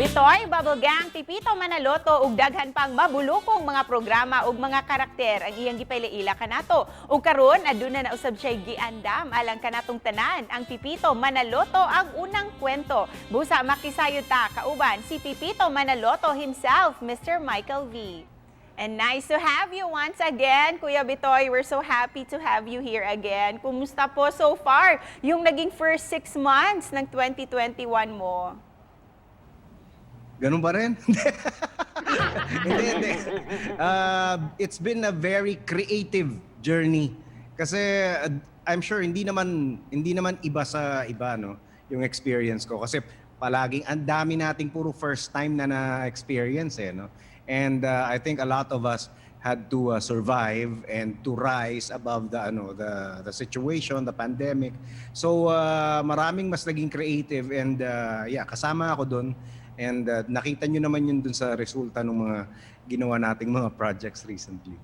Bitoy, Bubble Gang, Pipito Manaloto, ug daghan pang mabulokong mga programa ug mga karakter ang iyang gipailaila kanato. Ug karon aduna na usab siya giandam alang kanatong tanan ang Pipito Manaloto ang unang kwento. Busa makisayod ta kauban si Pipito Manaloto himself, Mr. Michael V. And nice to have you once again, Kuya Bitoy. We're so happy to have you here again. Kumusta po so far yung naging first 6 months ng 2021 mo? Ganun ba rin? Hindi. It's been a very creative journey. Kasi I'm sure hindi naman iba sa iba, no, yung experience ko. Kasi palaging ang dami nating puro first time na na-experience no. And I think a lot of us had to survive and to rise above the situation, the pandemic. So maraming mas naging creative and kasama ako doon. And nakita nyo naman yun dun sa resulta ng mga ginawa nating mga projects recently.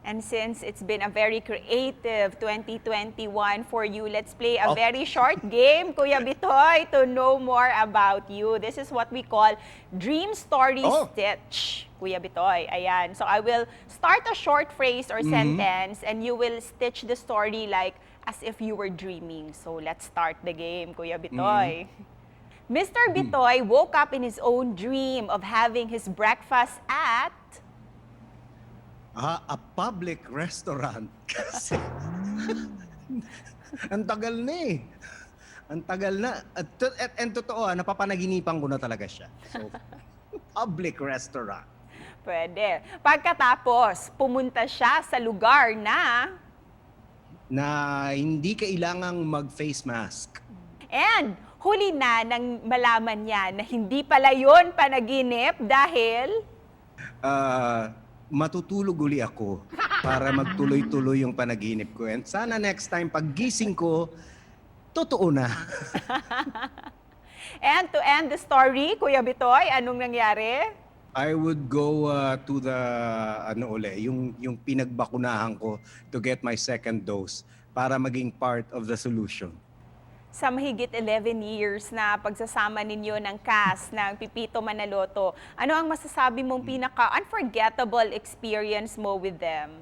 And since it's been a very creative 2021 for you, let's play a very short game, Kuya Bitoy, to know more about you. This is what we call Dream Story Stitch, Kuya Bitoy. Ayan. So I will start a short phrase or sentence and you will stitch the story like as if you were dreaming. So let's start the game, Kuya Bitoy. Mr. Bitoy woke up in his own dream of having his breakfast at... A public restaurant. Kasi ang tagal na eh. Ang tagal na. And totoo, napapanaginipan ko na talaga siya. So, public restaurant. Pwede. Pagkatapos, pumunta siya sa lugar na hindi kailangang mag-face mask. and huli na nang malaman niya na hindi pala yun panaginip dahil... Matutulog uli ako para magtuloy-tuloy yung panaginip ko. And sana next time, pag gising ko, totoo na. And to end the story, Kuya Bitoy, anong nangyari? I would go to the, yung pinagbakunahan ko to get my second dose para maging part of the solution. Sa mahigit 11 years na pagsasama ninyo ng cast ng Pipito Manaloto, ano ang masasabi mong pinaka-unforgettable experience mo with them?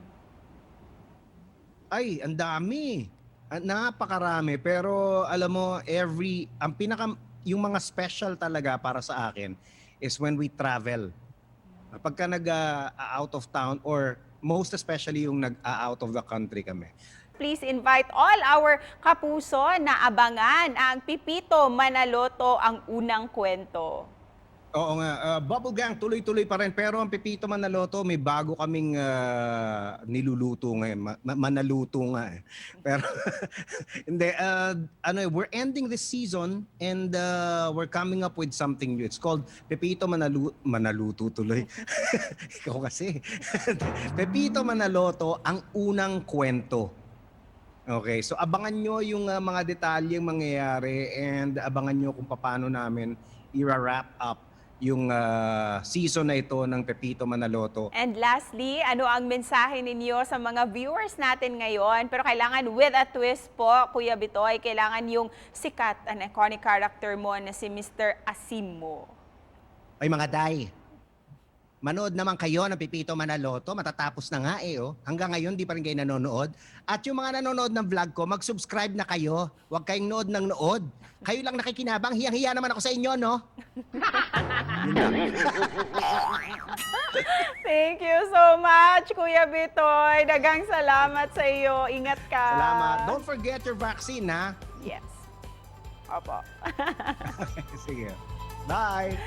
Ay, ang dami. Napakarami. Pero alam mo, yung mga special talaga para sa akin is when we travel. Pagka nag-out of town or most especially yung nag-out of the country kami. Please invite all our kapuso na abangan ang Pipito Manaloto ang unang kwento. Oo nga, Bubble Gang, tuloy-tuloy pa rin. Pero ang Pipito Manaloto, may bago kaming niluluto ngayon. Manaluto nga eh. Pero, hindi, we're ending this season and we're coming up with something new. It's called Pipito Manaluto tuloy. Ikaw kasi. Pipito Manaloto, ang unang kwento. Okay, so abangan nyo yung mga detalyeng mangyayari and abangan nyo kung paano namin i-wrap up yung season na ito ng Pepito Manaloto. And lastly, ano ang mensahe ninyo sa mga viewers natin ngayon? Pero kailangan with a twist po, Kuya Bitoy, kailangan yung sikat and iconic character mo na si Mr. Asimo. Ay mga day, manood naman kayo ng Pipito Manaloto. Matatapos na nga oh. Hanggang ngayon, di pa rin kayo nanonood. At yung mga nanonood ng vlog ko, mag-subscribe na kayo. Huwag kayong nood ng nood. Kayo lang nakikinabang. Hiyang-hiya naman ako sa inyo, no? Thank you so much, Kuya Bitoy. Dagang salamat sa iyo. Ingat ka. Salamat. Don't forget your vaccine, ha? Yes. Opo. Sige. Bye.